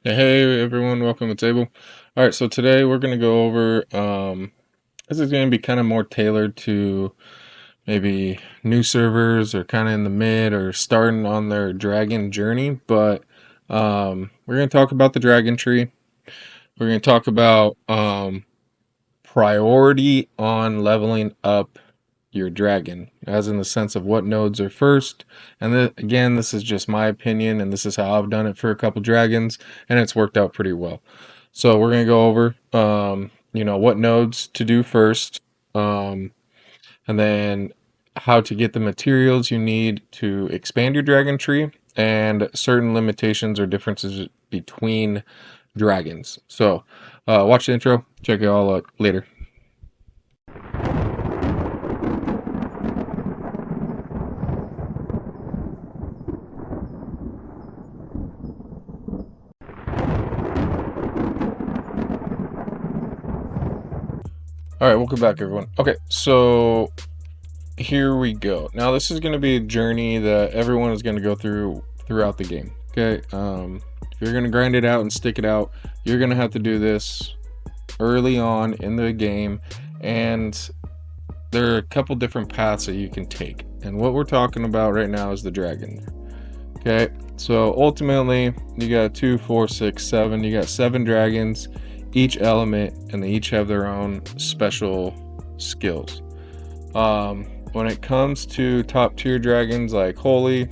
Hey everyone, welcome to the table. All right, so today we're going to go over this is going to be kind of more tailored to maybe new servers or kind of in the mid or starting on their dragon journey, but we're going to talk about the dragon tree. We're going to talk about priority on leveling up your dragon, as in the sense of what nodes are first. And again, this is just my opinion, and this is how I've done it for a couple dragons, and it's worked out pretty well. So we're gonna go over, what nodes to do first, and then how to get the materials you need to expand your dragon tree, and certain limitations or differences between dragons. So, watch the intro. Check it all out later. All right, welcome back, everyone. Okay, so here we go. Now, this is going to be a journey that everyone is going to go through throughout the game. Okay, if you're going to grind it out and stick it out, you're going to have to do this early on in the game, and there are a couple different paths that you can take. And what we're talking about right now is the dragon. Okay, so ultimately, you got 2, 4, 6, 7. You got 7 dragons, each element, and they each have their own special skills. When it comes to top tier dragons like Holy,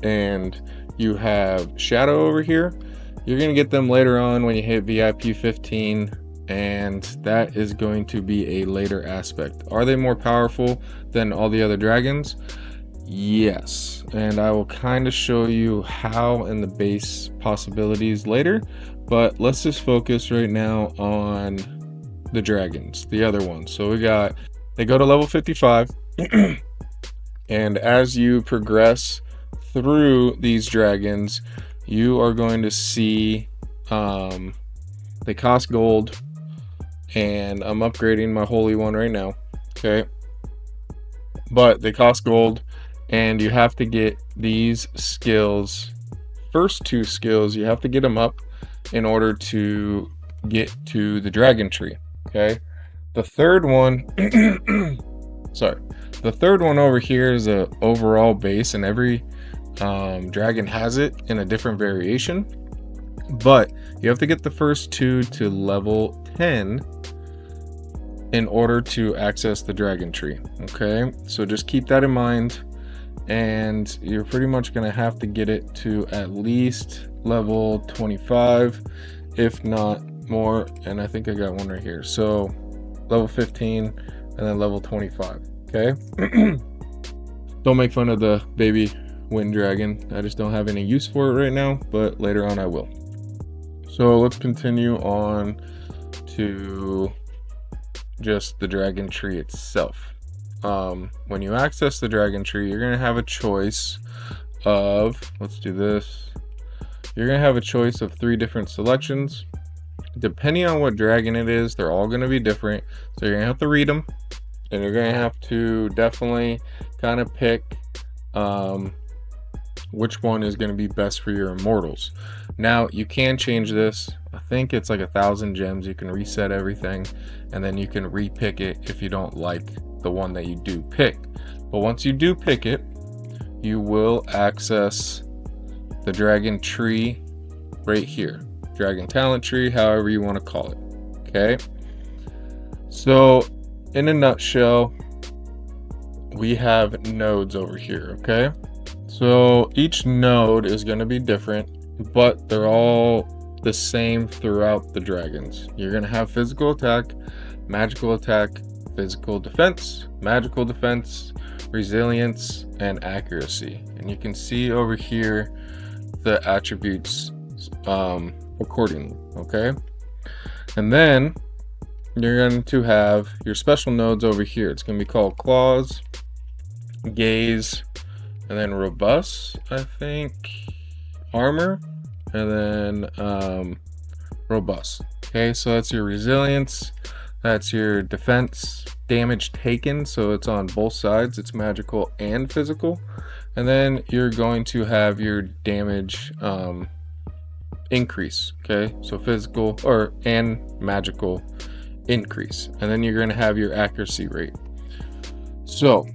and you have Shadow over here, you're going to get them later on when you hit VIP 15, and that is going to be a later aspect. Are they more powerful than all the other dragons? Yes, and I will kind of show you how and the base possibilities later, but let's just focus right now on the dragons, the other ones. So they go to level 55, and as you progress through these dragons, you are going to see they cost gold, and I'm upgrading my holy one right now. Okay, but they cost gold, and you have to get these skills, first 2 skills, you have to get them up in order to get to the dragon tree. Okay, the third one sorry, the third one over here is a overall base, and every dragon has it in a different variation, but you have to get the first 2 to level 10 in order to access the dragon tree. Okay, so just keep that in mind, and you're pretty much going to have to get it to at least level 25, if not more. And I think I got one right here. So level 15 and then level 25. Okay. Don't make fun of the baby wind dragon. I just don't have any use for it right now, but later on I will. So let's continue on to just the dragon tree itself. When you access the dragon tree, you're gonna have a choice of, let's do this. You're gonna have a choice of 3 different selections. Depending on what dragon it is, they're all gonna be different. So you're gonna have to read them, and you're gonna have to definitely kind of pick which one is gonna be best for your immortals. Now you can change this. I think it's like 1,000 gems. You can reset everything, and then you can repick it if you don't like the one that you do pick. But once you do pick it, you will access the dragon tree right here, dragon talent tree, however you want to call it. Okay, so in a nutshell, we have nodes over here. Okay, so each node is going to be different, but they're all the same throughout the dragons. You're going to have physical attack, magical attack, physical defense, magical defense, resilience, and accuracy. And you can see over here the attributes accordingly. Okay, and then you're going to have your special nodes over here. It's going to be called claws, gaze, and then robust, I think, armor, and then robust. Okay, so that's your resilience, that's your defense, damage taken, so it's on both sides, it's magical and physical. And then you're going to have your damage increase. Okay, so physical and magical increase, and then you're going to have your accuracy rate. So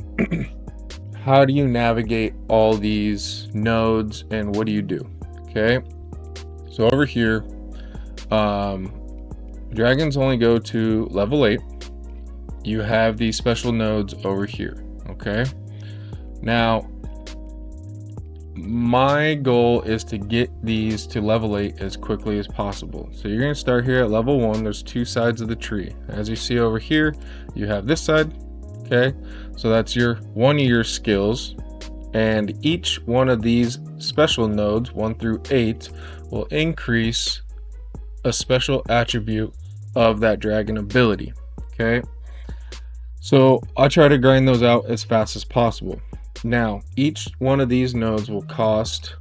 how do you navigate all these nodes and what do you do? Okay, so over here, dragons only go to level 8. You have these special nodes over here. Okay, now my goal is to get these to level 8 as quickly as possible. So you're going to start here at level 1. There's 2 sides of the tree. As you see over here, you have this side. Okay, so that's one of your skills, and each one of these special nodes 1 through 8 will increase a special attribute of that dragon ability. Okay, so I try to grind those out as fast as possible. Now, each one of these nodes will cost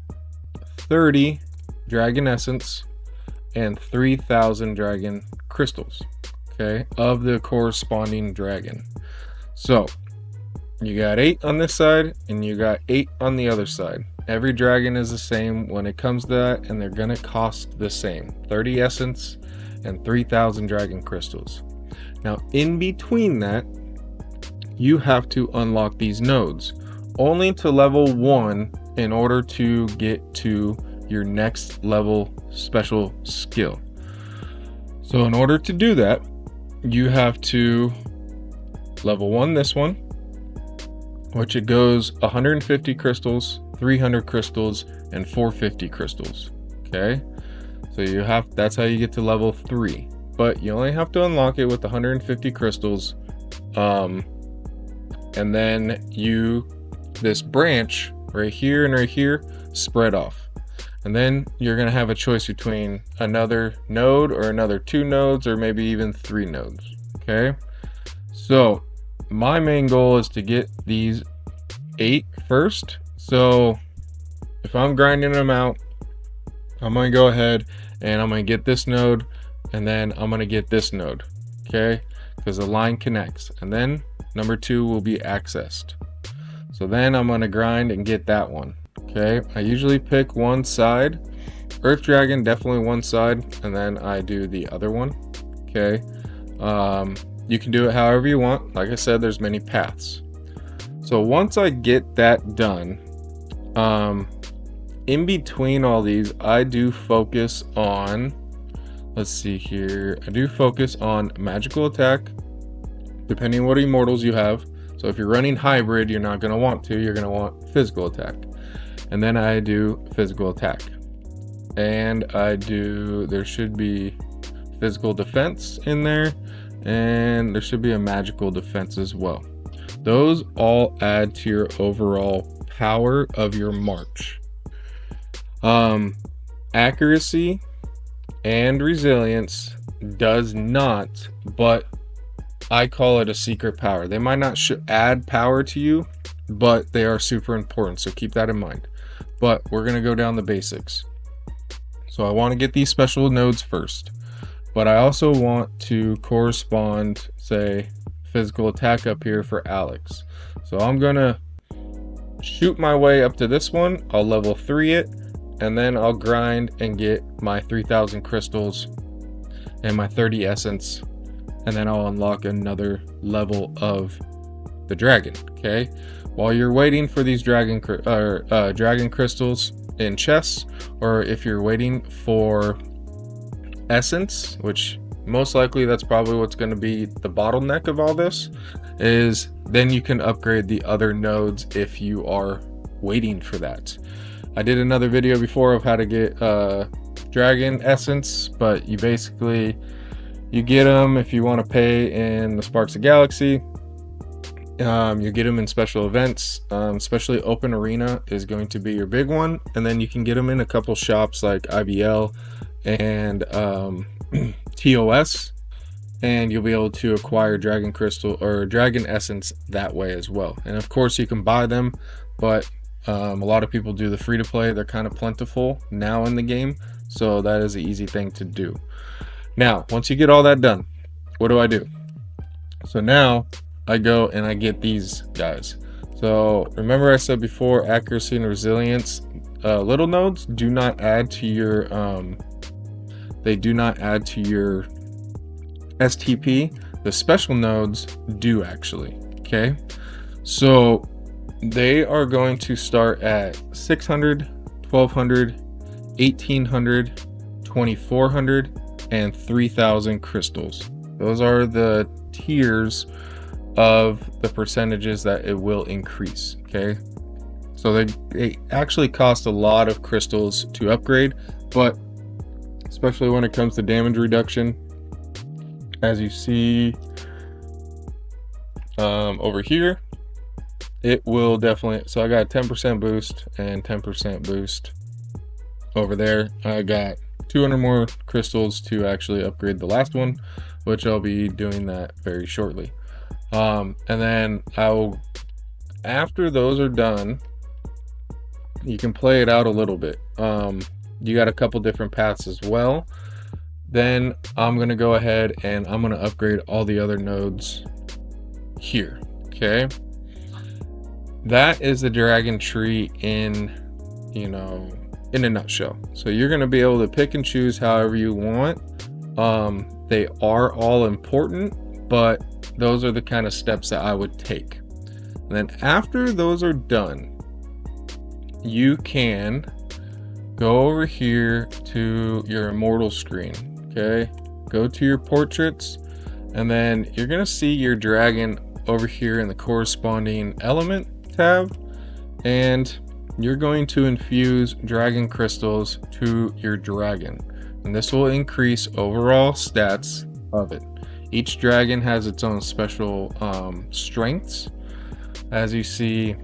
30 dragon essence and 3,000 dragon crystals, okay, of the corresponding dragon. So you got 8 on this side and you got 8 on the other side. Every dragon is the same when it comes to that, and they're gonna cost the same, 30 essence and 3,000 dragon crystals. Now in between that, you have to unlock these nodes only to level 1 in order to get to your next level special skill. So in order to do that, you have to level 1 this one, which it goes 150 crystals, 300 crystals, and 450 crystals. Okay, so that's how you get to level 3, but you only have to unlock it with 150 crystals, and then this branch right here and right here spread off, and then you're going to have a choice between another node or another 2 nodes or maybe even 3 nodes. Okay, so my main goal is to get these 8 first. So if I'm grinding them out, I'm going to go ahead and I'm going to get this node, and then I'm going to get this node. Okay, because the line connects, and then number 2 will be accessed. So then I'm going to grind and get that one. Okay, I usually pick one side. Earth Dragon, definitely one side, and then I do the other one. Okay, you can do it however you want. Like I said, there's many paths. So once I get that done, in between all these, I do focus on, let's see here, I do focus on magical attack, depending on what immortals you have. So if you're running hybrid, you're not going to want to, you're going to want physical attack. And then I do physical attack. And there should be physical defense in there, and there should be a magical defense as well. Those all add to your overall power of your march. Accuracy and resilience does not, but I call it a secret power. They might not add power to you, but they are super important, so keep that in mind. But we're going to go down the basics. So I want to get these special nodes first, but I also want to correspond, say, physical attack up here for Alex. So I'm going to shoot my way up to this one. I'll level 3 it, and then I'll grind and get my 3,000 crystals and my 30 essence, and then I'll unlock another level of the dragon. Okay, while you're waiting for these dragon crystals in chests, or if you're waiting for essence, which most likely that's probably what's going to be the bottleneck of all this, is then you can upgrade the other nodes if you are waiting for that. I did another video before of how to get dragon essence, but you get them if you want to pay in the Sparks of Galaxy. You get them in special events, especially Open Arena is going to be your big one, and then you can get them in a couple shops like IBL and TOS, and you'll be able to acquire dragon crystal or dragon essence that way as well. And of course you can buy them, but a lot of people do the free to play. They're kind of plentiful now in the game, so that is an easy thing to do. Now once you get all that done, what do? So now I go and I get these guys. So remember I said before, accuracy and resilience little nodes do not add to your they do not add to your STP. The special nodes do actually. Okay, so they are going to start at 600, 1200, 1800, 2400, and 3000 crystals. Those are the tiers of the percentages that it will increase. Okay, so they actually cost a lot of crystals to upgrade, but especially when it comes to damage reduction, as you see over here, it will definitely. So I got 10% boost and 10% boost over there. I got 200 more crystals to actually upgrade the last one, which I'll be doing that very shortly. And then after those are done, you can play it out a little bit. You got a couple different paths as well. Then I'm gonna go ahead and I'm gonna upgrade all the other nodes here. Okay, that is the dragon tree in a nutshell. So you're gonna be able to pick and choose however you want. They are all important, but those are the kind of steps that I would take. And then after those are done, you can go over here to your immortal screen. Okay, go to your portraits, and then you're gonna see your dragon over here in the corresponding element tab, and you're going to infuse dragon crystals to your dragon, and this will increase overall stats of it. Each dragon has its own special strengths. As you see,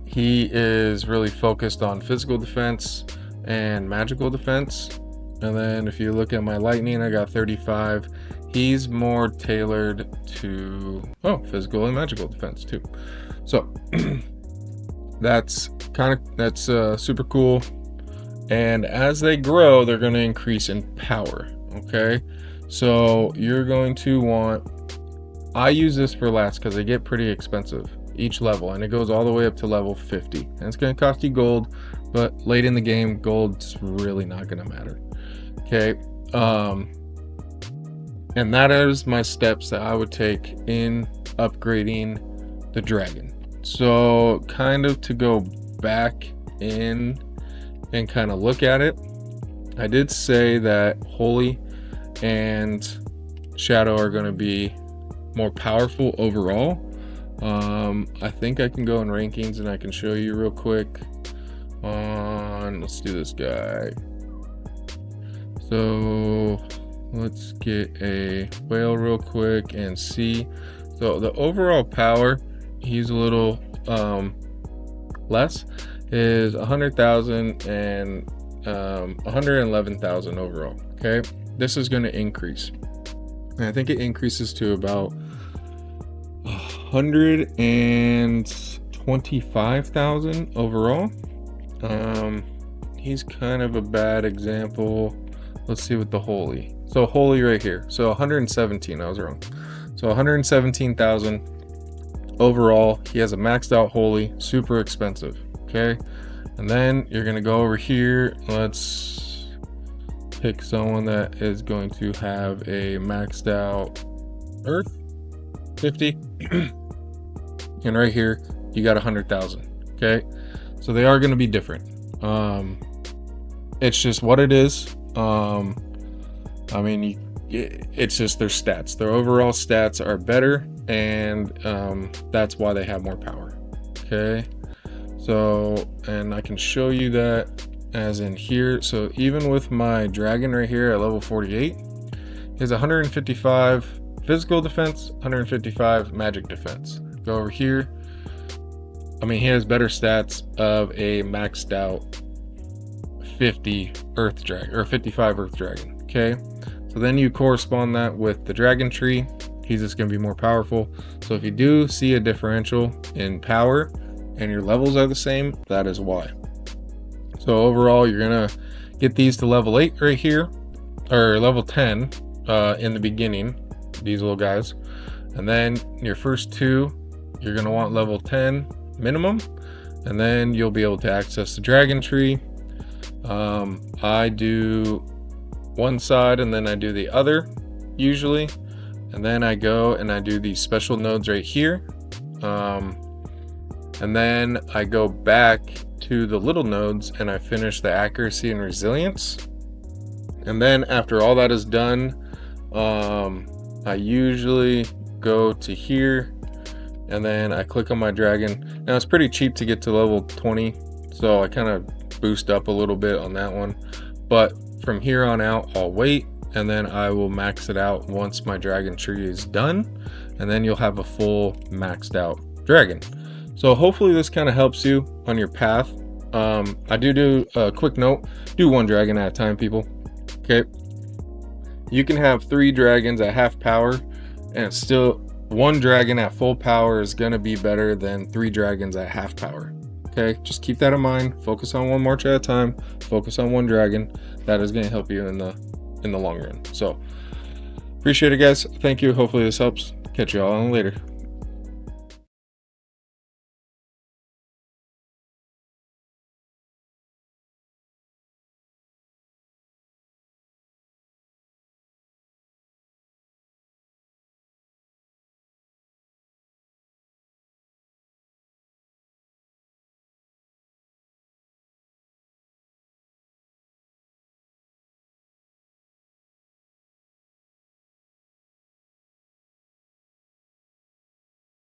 he is really focused on physical defense and magical defense. And then if you look at my lightning, I got 35. He's more tailored to physical and magical defense too. So that's super cool. And as they grow, they're going to increase in power. Okay, so you're going to want, I use this for last because they get pretty expensive each level, and it goes all the way up to level 50, and it's going to cost you gold, but late in the game gold's really not going to matter. Okay, and that is my steps that I would take in upgrading the dragon. So kind of to go back in and kind of look at it, I did say that Holy and Shadow are going to be more powerful overall. I think I can go in rankings and I can show you real quick on, let's do this guy. So let's get a whale real quick and see. So the overall power, he's a little less, is 100,000 and 111,000 overall. Okay, this is going to increase, and I think it increases to about 125,000 overall. He's kind of a bad example. Let's see with the Holy. So Holy right here. So 117, I was wrong. So 117,000 overall. He has a maxed out Holy, super expensive. Okay, and then you're gonna go over here. Let's pick someone that is going to have a maxed out Earth, 50. And right here you got 100,000. Okay, so they are going to be different. It's just what it is. I mean, it's just their stats. Their overall stats are better, and that's why they have more power. Okay, so, and I can show you that as in here. So even with my dragon right here at level 48, he has 155 physical defense, 155 magic defense. Go over here. I mean, he has better stats of a maxed out 50 earth dragon, or 55 earth dragon. Okay, so then you correspond that with the dragon tree. He's just going to be more powerful. So if you do see a differential in power and your levels are the same, that is why. So overall, you're going to get these to level 8 right here, or level 10 in the beginning, these little guys. And then your first two, you're going to want level 10 minimum. and then you'll be able to access the dragon tree. I do one side and then I do the other usually, and then I go and I do these special nodes right here, and then I go back to the little nodes and I finish the accuracy and resilience. And then after all that is done, I usually go to here and then I click on my dragon. Now it's pretty cheap to get to level 20, so I kind of boost up a little bit on that one, but from here on out I'll wait, and then I will max it out once my dragon tree is done, and then you'll have a full maxed out dragon. So hopefully this kind of helps you on your path. I do a quick note, do one dragon at a time, people. Okay, you can have 3 dragons at half power, and still one dragon at full power is going to be better than 3 dragons at half power. Okay, just keep that in mind. Focus on one march at a time, focus on one dragon. That is going to help you in the long run. So appreciate it, guys. Thank you. Hopefully this helps. Catch you all later.